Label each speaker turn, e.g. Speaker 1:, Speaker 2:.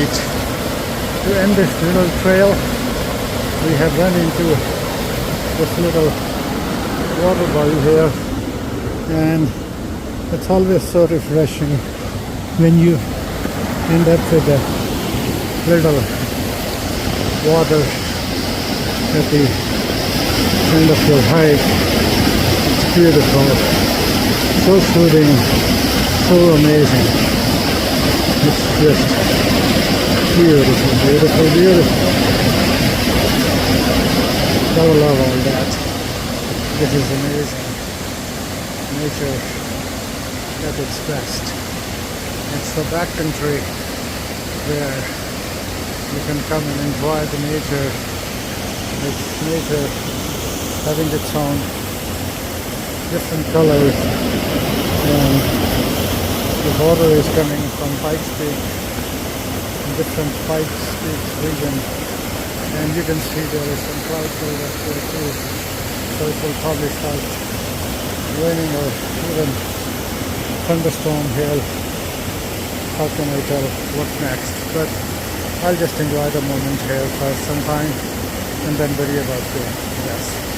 Speaker 1: decide to end this little trail. We have run into this little waterfall here, and it's always so refreshing when you end up with a little water at the end of your hike. It's beautiful, so soothing, so amazing. It's just beautiful, beautiful, beautiful. Gotta love all that. This is amazing. Nature at its best. It's the backcountry where you can come and enjoy the nature. It's nature having its own different colors, and the water is coming from Pikes Peak, different Pikes Peak region, and you can see there is some cloud cover up there too, so it will probably start raining or even thunderstorm here. How can I tell what's next? But I'll just enjoy the moment here for some time and then worry about the rest.